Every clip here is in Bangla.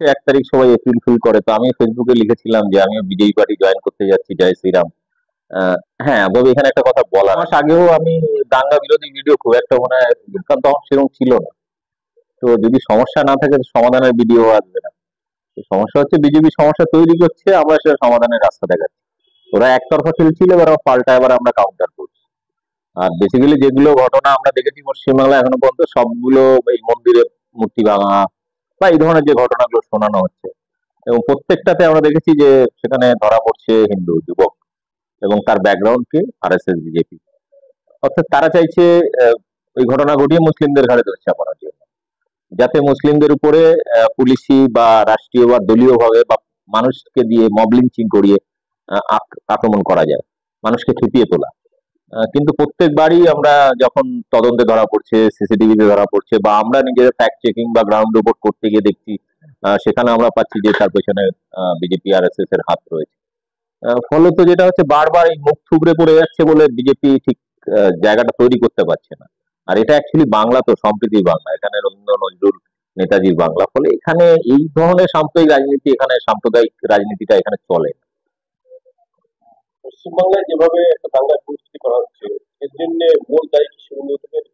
1 তারিখ সবাই এপ্রিল ফুল করে, তো আমি ফেসবুকে লিখেছিলাম যে আমিও বিজেপি পার্টি জয়েন করতে যাচ্ছি, জয় শ্রীরাম। হ্যাঁ, তবে এখানে একটা কথা বলার, মাস আগেও আমি দাঙ্গা বিরোধী ভিডিও খুব একটা মনে হয় কারণ তখন সেরকম ছিল না। তো যদি সমস্যা না থাকে তো সমাধানের ভিডিও আসবে না। তো সমস্যা হচ্ছে বিজেপি সমস্যা তৈরি করছে, আমরা সেটা সমাধানের রাস্তা দেখাচ্ছি। ওরা একতরফা খেলছিল, এবার পাল্টা এবার আমরা কাউন্টার করছি। আর বেসিক্যালি যেগুলো ঘটনা আমরা দেখেছি পশ্চিমবাংলায় এখনো পর্যন্ত সবগুলো এই মন্দিরে মূর্তি ভাঙা বা এই ধরনের যে ঘটনাগুলো শোনানো হচ্ছে, এবং প্রত্যেকটাতে আমরা দেখেছি যে সেখানে ধরা পড়ছে হিন্দু যুবক এবং তার ব্যাকগ্রাউন্ড কি আরএসএস বিজেপি। অর্থাৎ তারা চাইছে ওই ঘটনা ঘটিয়ে মুসলিমদের ঘাড়ে দোষ চাপানোর জন্য, যাতে মুসলিমদের উপরে পুলিশি বা রাষ্ট্রীয় বা দলীয় ভাবে বা মানুষকে দিয়ে মব লিঞ্চিং করিয়ে আক্রমণ করা যায়, মানুষকে খেপিয়ে তোলা। কিন্তু প্রত্যেকবারই আমরা যখন তদন্তে ধরা পড়ছে, সিসিটিভিতে ধরা পড়ছে, বা আমরা নিজেদের ফ্যাক্ট চেকিং বা গ্রাউন্ড রিপোর্ট করতে গিয়ে দেখছি, সেখানে আমরা পাচ্ছি যে তার পেছনে বিজেপি আরএসএস এর হাত রয়েছে। ফলত যেটা হচ্ছে বারবার এই মুখ থুবড়ে পড়ে যাচ্ছে বলে বিজেপি ঠিক জায়গাটা তৈরি করতে পারছে না। আর এটা অ্যাকচুয়ালি বাংলা, তো সম্প্রীতির বাংলা, এখানে রবীন্দ্র নজরুল নেতাজির বাংলা, ফলে এখানে এই ধরনের সাম্প্রদায়িক রাজনীতি, এখানে সাম্প্রদায়িক রাজনীতিটা এখানে চলে না। পশ্চিমবাংলায় যেভাবে একটা দাঙ্গার পরিস্থিতি করা হচ্ছে, এর জন্য মূল দায়ী কি শুরু হতে পারে?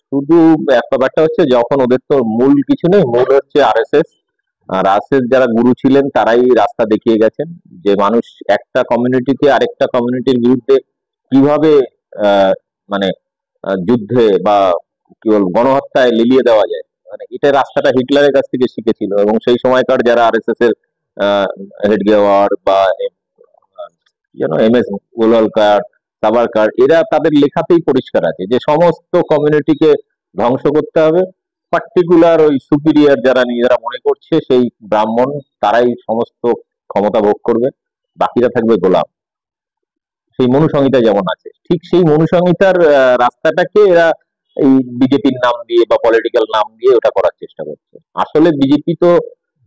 শুধু ব্যাপারটা হচ্ছে যখন ওদের তো মূল কিছু নেই, মূল হচ্ছে আরএসএস। আর আরএসএস যারা গুরু ছিলেন তারাই রাস্তা দেখিয়ে গেছেন যে মানুষ একটা কমিউনিটিকে আরেকটা কমিউনিটির বিরুদ্ধে কিভাবে আহ, মানে যুদ্ধে বা কি বল গণহত্যায় লিলিয়ে দেওয়া যায়। মানে এটা রাস্তাটা হিটলারের কাছ থেকে শিখেছিল, এবং সেই সময়কার যারা আরএসএস এর হেডগেওয়ার বা এমএস গোলওয়ালকার, সাভারকার, এরা তাদের লেখাতেই পরিষ্কার আছে যে সমস্ত কমিউনিটিকে ধ্বংস করতে হবে। পার্টিকুলার ওই সুপিরিয়র যারা নিজেরা মনে করছে সেই ব্রাহ্মণ, তারাই সমস্ত ক্ষমতা ভোগ করবে, বাকিরা থাকবে গোলাম। সেই মনুসংহিতা যেমন আছে, ঠিক সেই মনুসংহিতার রাস্তাটাকে এরা এই বিজেপির নাম দিয়ে বা পলিটিক্যাল নাম দিয়ে ওটা করার চেষ্টা করছে। আসলে বিজেপি তো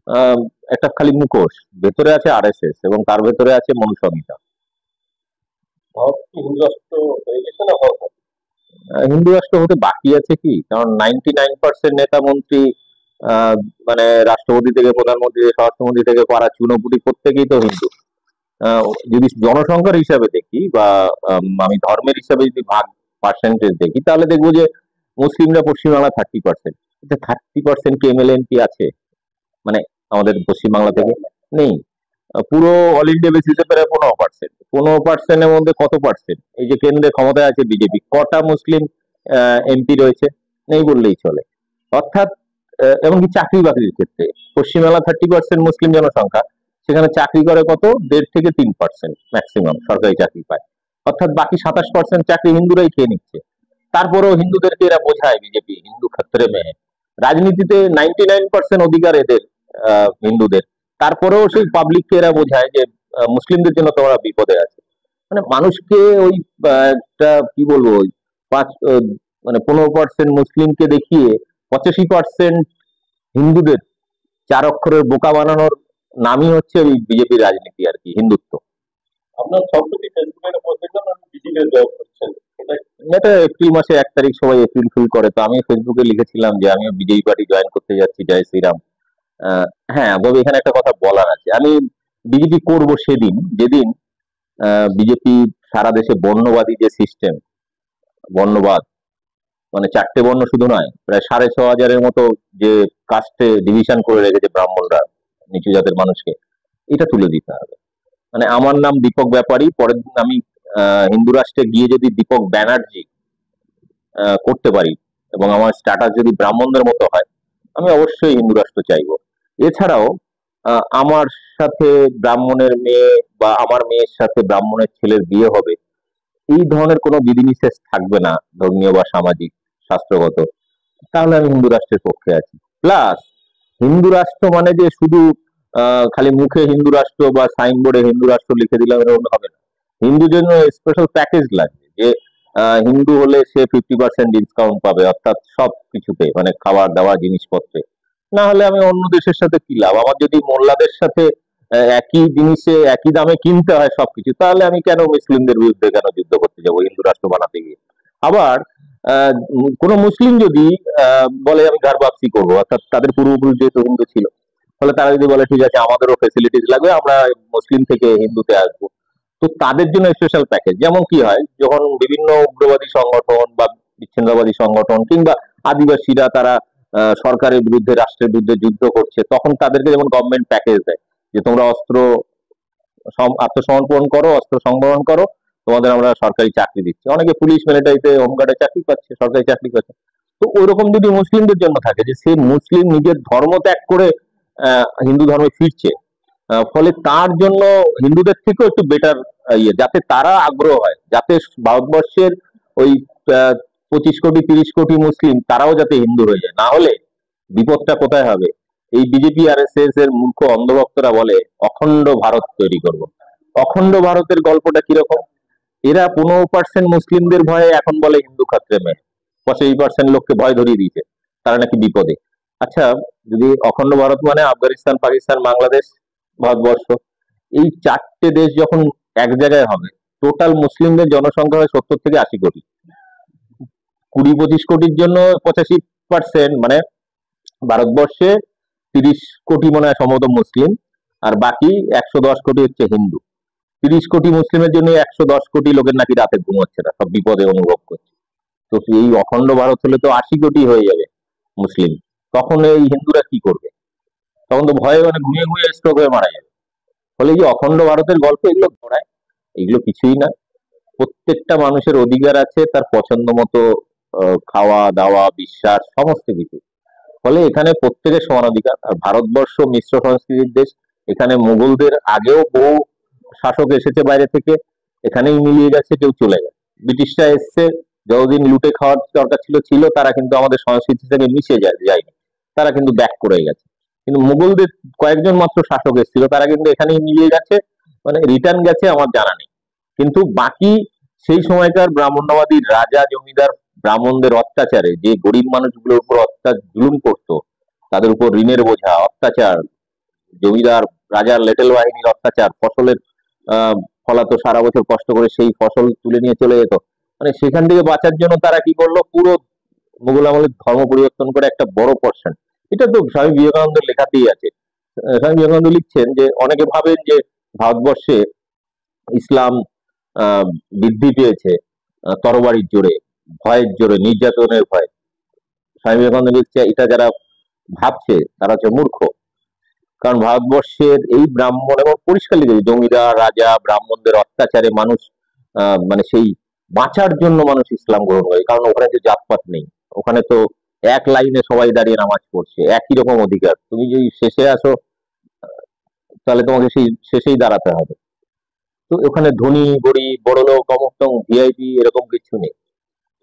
আহ, একটা খালি মুখোশ, ভেতরে আছে আরএসএস এবং তার ভেতরে আছে মনুসংহিতা। ভারত কি হিন্দু রাষ্ট্র হয়ে গেছে না হওয়া হবে? হিন্দু রাষ্ট্র হতে বাকি আছে কি, কারণ 99% নেতা মন্ত্রী আহ, মানে রাষ্ট্রপতি থেকে প্রধানমন্ত্রী স্বরাষ্ট্রমন্ত্রী থেকে পাড়া চুনোপুটি প্রত্যেকেই তো হিন্দু। আহ, যদি জনসংখ্যার হিসাবে দেখি বা আমি ধর্মের হিসাবে যদি ভাগ পার্সেন্টেজ দেখি, তাহলে দেখবো যে মুসলিমরা পশ্চিমবাংলা 30%। 30% কি এমএলএ এমপি আছে মানে আমাদের পশ্চিমবাংলা থেকে? নেই। পুরো অল ইন্ডিয়া বেসিসে প্রায় 15%। 15%-এর মধ্যে কত পার্সেন্ট এই যে কেন্দ্রে ক্ষমতায় আছে বিজেপি, কটা মুসলিম এমপি রয়েছে? নেই বললেই চলে। অর্থাৎ এমনকি চাকরি বাকরির ক্ষেত্রে পশ্চিমবাংলা 30% মুসলিম জনসংখ্যা, সেখানে চাকরি করে কত? 1.5 থেকে 3% ম্যাক্সিমাম সরকারি চাকরি পায়। অর্থাৎ বাকি 27% চাকরি হিন্দুরাই খেয়ে নিচ্ছে। তারপরেও হিন্দুদেরকে এরা বোঝায় বিজেপি হিন্দু ক্ষেত্রে মেয়ে, রাজনীতিতে 99% অধিকার এদের হিন্দুদের। তারপরেও সেই পাবলিককে এরা বোঝায় যে মুসলিমদের জন্য তোমরা বিপদে আছে। মানে মানুষকে ওই একটা কি বলবো, ওই পাঁচ মানে 15% মুসলিমকে দেখিয়ে 85% হিন্দুদের 4 অক্ষরের বোকা বানানোর নামই হচ্ছে ওই বিজেপির রাজনীতি আর কি, হিন্দুত্ব। আপনার সম্প্রতি ফেসবুকে একটা পোস্ট দেখলাম আপনি বিজেপি জয়েন করছেন, এটা এটা এপ্রিল মাসে 1 তারিখ সবাই এপ্রিল ফুল করে, তো আমি ফেসবুকে লিখেছিলাম যে আমিও বিজেপি পার্টি জয়েন করতে যাচ্ছি, জয় শ্রীরাম। আহ, হ্যাঁ, তবে এখানে একটা কথা বলার আছে, আমি বিজেপি করব সেদিন যেদিন বিজেপি সারা দেশে বর্ণবাদী যে সিস্টেম, বর্ণবাদ মানে 4টে বর্ণ শুধু নয়, প্রায় 6,500-এর মতো যে কাস্টে ডিভিশন করে রেখেছে ব্রাহ্মণরা নিচু জাতের মানুষকে, এটা তুলে দিতে হবে। মানে আমার নাম দীপক ব্যাপারী, পরের দিন আমি হিন্দু রাষ্ট্রে গিয়ে যদি দীপক ব্যানার্জি করতে পারি এবং আমার স্ট্যাটাস যদি ব্রাহ্মণদের মতো হয়, আমি অবশ্যই হিন্দু রাষ্ট্র চাইবো। এছাড়াও আমার সাথে ব্রাহ্মণের মেয়ে বা আমার মেয়ের সাথে ব্রাহ্মণের ছেলের বিয়ে হবে, এই ধরনের কোনো বিধিনিষেধ থাকবে না ধর্মীয় বা সামাজিক শাস্ত্রগত, তাহলে আমি হিন্দু রাষ্ট্রের পক্ষে আছি। প্লাস হিন্দু রাষ্ট্র মানে যে শুধু খালি মুখে হিন্দু রাষ্ট্র বা সাইনবোর্ডে হিন্দু রাষ্ট্র লিখে দিলাম এরকম হবে না। হিন্দুর জন্য স্পেশাল প্যাকেজ লাগবে যে হিন্দু হলে সে 50% ডিসকাউন্ট পাবে, অর্থাৎ সব কিছুতে, মানে খাবার দাবার জিনিসপত্রে। না হলে আমি অন্য দেশের সাথে কি লাভ? আমার যদি মোল্লাদের সাথে একই জিনিসে একই দামে কিনতে হয় সবকিছু, তাহলে আমি কেন মুসলিমদের বিরুদ্ধে কেন যুদ্ধ করতে যাবো হিন্দু রাষ্ট্র বানাতে গিয়ে? আবার কোন মুসলিম যদি বলে আমি ঘর বাপসি করবো, অর্থাৎ তাদের পূর্বপুরুষ যেহেতু হিন্দু ছিল, ফলে তারা যদি বলে ঠিক আছে আমাদেরও ফেসিলিটিস লাগবে, আমরা মুসলিম থেকে হিন্দুতে আসবো, তো তাদের জন্য স্পেশাল প্যাকেজ। যেমন কি হয়, যখন বিভিন্ন উগ্রবাদী সংগঠন বা বিচ্ছিন্নতাবাদী সংগঠন কিংবা আদিবাসীরা তারা সরকারের বিরুদ্ধে, রাষ্ট্রের বিরুদ্ধে যুদ্ধ করছে, তখন তাদেরকে যেমন গভর্নমেন্ট প্যাকেজ দেয় যে তোমরা অস্ত্র আত্মসমর্পণ করো, অস্ত্র সংবরণ করো, তোমাদের আমরা সরকারি চাকরি দিচ্ছি। অনেকে পুলিশ, মিলিটারিতে, হোমগার্ডে চাকরি পাচ্ছে, সরকারি চাকরি পাচ্ছে। তো ওইরকম যদি মুসলিমদের জন্য থাকে যে সে মুসলিম নিজের ধর্ম ত্যাগ করে হিন্দু ধর্মে ফিরছে, ফলে তার জন্য হিন্দুদের থেকেও একটু বেটার ইয়ে, যাতে তারা আগ্রহ হয়, যাতে ভারতবর্ষের ওই 25 কোটি 30 কোটি মুসলিম তারাও যাতে হিন্দু হয়ে যায়। না হলে বিপদটা কোথায় হবে? এই বিজেপি আর এস এস এর মূর্খ অন্ধভক্তরা বলে অখণ্ড ভারত তৈরি করব। অখণ্ড ভারতের গল্পটা কিরকম? এরা 15% মুসলিমদের ভয়ে এখন বলে হিন্দু খাত্রে মে, 85% লোককে ভয় ধরিয়ে দিয়েছে, তারা নাকি বিপদে। আচ্ছা, যদি অখণ্ড ভারত মানে আফগানিস্তান, পাকিস্তান, বাংলাদেশ, ভারতবর্ষ, এই 4টে দেশ যখন এক জায়গায় হবে, টোটাল মুসলিমদের জনসংখ্যা হয় 70 থেকে 80 কোটি। 20-25 কোটির জন্য 85%, মানে ভারতবর্ষে 30 কোটি মনে হয় সম্ভবত মুসলিম, আর বাকি 110 কোটি হচ্ছে হিন্দু। 30 কোটি মুসলিমের জন্য 110 কোটি লোকের নাকি রাতে ঘুম হচ্ছে না, সব বিপদে অনুভব করছে। তো এই অখণ্ড ভারত হলে তো 80 কোটি হয়ে যাবে মুসলিম, তখন এই হিন্দুরা কি করবে? তখন তো ভয়ে মানে ঘুমিয়ে ঘুমিয়ে স্ট্রোক হয়ে মারা যাবে। ফলে এই যে অখণ্ড ভারতের গল্প, এগুলো ঘোরায়, এগুলো কিছুই না। প্রত্যেকটা মানুষের অধিকার আছে তার পছন্দ মতো খাওয়া দাওয়া, বিশ্বাস, সমস্ত কিছু। ফলে এখানে প্রত্যেকের সমান অধিকার। আর ভারতবর্ষ মিশ্র সংস্কৃতির দেশ, এখানে মুঘলদের আগেও বহু শাসক এসেছে বাইরে থেকে, এখানেই মিলিয়ে গেছে, কেউ চলে গেছে। ব্রিটিশরা এসছে, যতদিন লুটে খাওয়ার দরকার ছিল ছিল, তারা কিন্তু আমাদের সংস্কৃতির সঙ্গে মিশে যায়নি, তারা কিন্তু ব্যাক করে গেছে। কিন্তু মুঘলদের কয়েকজন মাত্র শাসক এসেছিল, তারা কিন্তু এখানেই মিলিয়ে গেছে, মানে রিটার্ন গেছে আমার জানা নেই। কিন্তু বাকি সেই সময়কার ব্রাহ্মণ্যবাদী রাজা জমিদার ব্রাহ্মণদের অত্যাচারে যে গরিব মানুষগুলোর উপর জুলুম করতো, তাদের উপর ঋণের বোঝা, অত্যাচার, জমিদার রাজার লেটেল বাহিনীর অত্যাচার, ফসলের ফলাতো সারা বছর কষ্ট করে সেই ফসল তুলে নিয়ে চলে যেত, মানে সেখান থেকে বাঁচার জন্য তারা কি করলো, পুরো মুঘল আমলের ধর্ম পরিবর্তন করে একটা বড় পোর্শন। এটা তো স্বামী বিবেকানন্দের লেখাতেই আছে। স্বামী বিবেকানন্দ লিখছেন যে অনেকে ভাবেন যে ভারতবর্ষে ইসলাম বৃদ্ধি পেয়েছে তরবারির জোরে, ভয়ের জোরে, নির্যাতনের ভয়। স্বামী বিবেকানন্দ লিখছে এটা যারা ভাবছে তারা হচ্ছে মূর্খ। কারণ ভারতবর্ষের এই ব্রাহ্মণ, এবং পরিষ্কার লিখেছে, জমিদার রাজা ব্রাহ্মণদের অত্যাচারে মানুষ মানে সেই বাঁচার জন্য মানুষ ইসলাম গ্রহণ করে। কারণ ওখানে যে জাতপাত নেই, ওখানে তো এক লাইনে সবাই দাঁড়িয়ে নামাজ পড়ছে, একই রকম অধিকার। তুমি যদি শেষে আসো তাহলে তোমাকে সেই শেষেই দাঁড়াতে হবে। তো ওখানে ধনী গরিব, বড়লোক, অমুক তমুক, ভিআইপি, এরকম কিছু নেই।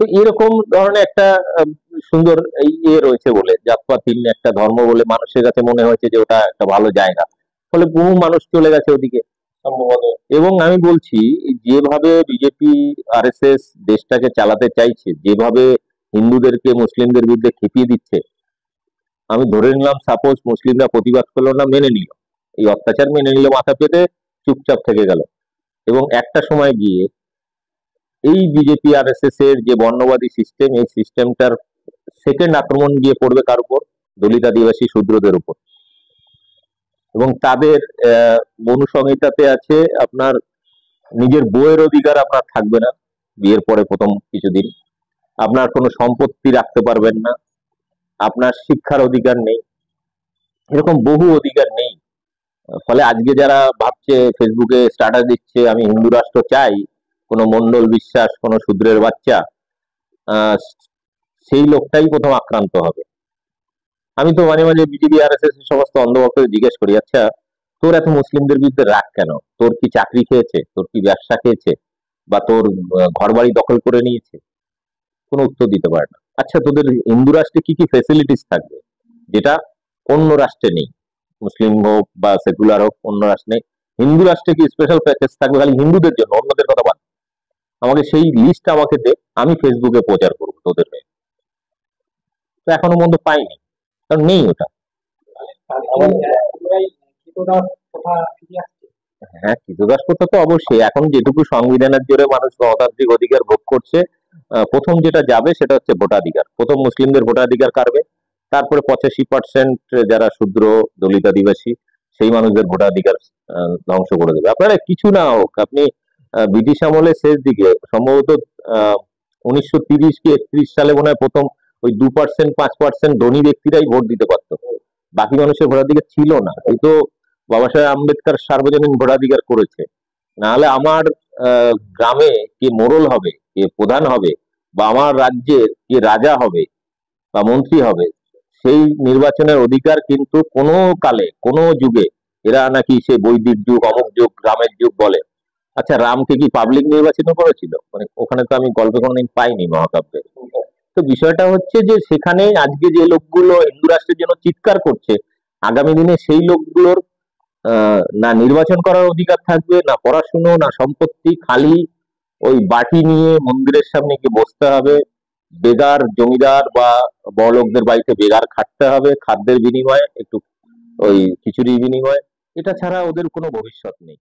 তো এরকম ধরনের একটা সুন্দর এই ইয়ে রয়েছে বলে, জাতপাতহীন একটা ধর্ম বলে মানুষের কাছে মনে হয়েছে যে ওটা একটা ভালো জায়গা। ফলে বহু মানুষ চলে গেছে ওদিকে সম্ভবত। এবং আমি বলছি, যেভাবে বিজেপি আরএসএস দেশটাকে চালাতে চাইছে, যেভাবে হিন্দুদেরকে মুসলিমদের বিরুদ্ধে খেপিয়ে দিচ্ছে, আমি ধরে নিলাম সাপোজ মুসলিমরা প্রতিবাদ করলো না, মেনে নিল এই অত্যাচার, মেনে নিল, মাথা পেতে চুপচাপ থেকে গেল, এবং একটা সময় গিয়ে এই বিজেপি আরএসএস এর যে বর্ণবাদী সিস্টেম, এই সিস্টেমটার সেকেন্ড আক্রমণ গিয়ে পড়বে কার উপর? দলিত, আদিবাসী, শূদ্রদের উপর। এবং তাদের মনুসংহিতাতে আছে আপনার নিজের বইয়ের অধিকার আপনার থাকবে না বিয়ের পরে প্রথম কিছুদিন, আপনার কোনো সম্পত্তি রাখতে পারবেন না, আপনার শিক্ষার অধিকার নেই, এরকম বহু অধিকার নেই। ফলে আজকে যারা ভাবছে, ফেসবুকে স্ট্যাটাস দিচ্ছে আমি হিন্দু রাষ্ট্র চাই, কোনো মন্ডল বিশ্বাস, কোনো শূদ্রের বাচ্চা, সেই লোকটাই প্রথম আক্রান্ত হবে। আমি তো মাঝে মাঝে বিজেপি আরএসএস সমস্ত অন্ধভক্তদের জিজ্ঞেস করি, আচ্ছা তোর এত মুসলিমদের বিরুদ্ধে রাগ কেন? তোর কি চাকরি খেয়েছে? তোর কি ব্যবসা খেয়েছে? বা তোর ঘর বাড়ি দখল করে নিয়েছে? কোনো উত্তর দিতে পারে না। আচ্ছা, তোদের হিন্দু রাষ্ট্রে কি কি ফেসিলিটিস থাকবে যেটা অন্য রাষ্ট্রে নেই? মুসলিম হোক বা সেকুলার হোক, অন্য রাষ্ট্রে নেই। হিন্দু রাষ্ট্রে কি স্পেশাল প্যাকেজ থাকবে খালি হিন্দুদের জন্য? অন্যদের কথা বাদ, আমাকে সেই লিস্ট আমাকে দে, আমি ফেসবুকে প্রচার করবো তোদের হয়ে। তো এখনো পর্যন্ত পাইনি, কারণ নেই ওটা। হ্যাঁ, কৃতদাস প্রথা তো অবশ্যই। এখন যেটুকু সংবিধানের জোরে মানুষ গণতান্ত্রিক অধিকার ভোগ করছে, প্রথম যেটা যাবে সেটা হচ্ছে ভোটাধিকার। প্রথম মুসলিমদের ভোটাধিকার কাড়বে, তারপরে 85% যারা শূদ্র দলিত আদিবাসী সেই মানুষদের ভোটাধিকার ধ্বংস করে দেবে। আপনারা কিছু না হোক, আপনি ব্রিটিশ আমলের শেষ দিকে সম্ভবত 1930 কি 31 সালে মনে হয় প্রথম ওই 2% 5% ধনী ব্যক্তিরাই ভোট দিতে পারতো, বাকি মানুষের ভোটাধিকার ছিল না। এই তো বাবা সাহেব আম্বেদকর সার্বজনীন ভোটাধিকার করেছে। নাহলে আমার গ্রামে কে মোড়ল হবে, কে প্রধান হবে, বা আমার রাজ্যের কে রাজা হবে বা মন্ত্রী হবে, সেই নির্বাচনের অধিকার কিন্তু কোনো কালে কোনো যুগে, এরা নাকি সে বৈদিক যুগ অমুক যুগ রামের যুগ বলে। আচ্ছা, রামকে কি পাবলিক নির্বাচিত করেছিল? মানে ওখানে তো আমি গল্পে কোনোদিন পাইনি মহাকাব্যে। তো বিষয়টা হচ্ছে যে সেখানে আজকে যে লোকগুলো হিন্দু রাষ্ট্রের জন্য চিৎকার করছে, আগামী দিনে সেই লোকগুলোর না নির্বাচন করার অধিকার থাকবে, না পড়াশুনো, না সম্পত্তি, খালি ওই বাটি নিয়ে মন্দিরের সামনে গিয়ে বসতে হবে, বেগার জমিদার বা বড়লোকদের বাড়িতে বেগার খাটতে হবে খাদ্যের বিনিময়ে, একটু ওই খিচুড়ির বিনিময়ে। এটা ছাড়া ওদের কোনো ভবিষ্যৎ নেই।